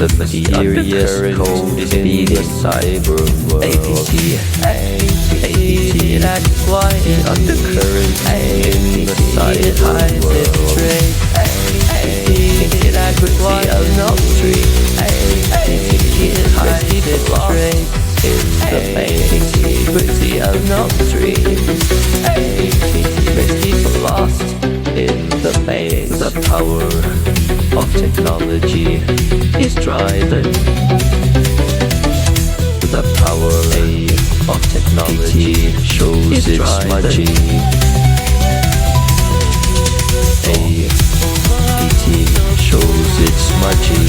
The mysterious code is in the cyber world. That's why the undercurrent in the cyber world. That's why I'm not free. Hide it straight in the main. Pretty I'm not free. People lost in the maze. The power of technology is driving. The power of technology shows its smudgy. PT shows its smudgy.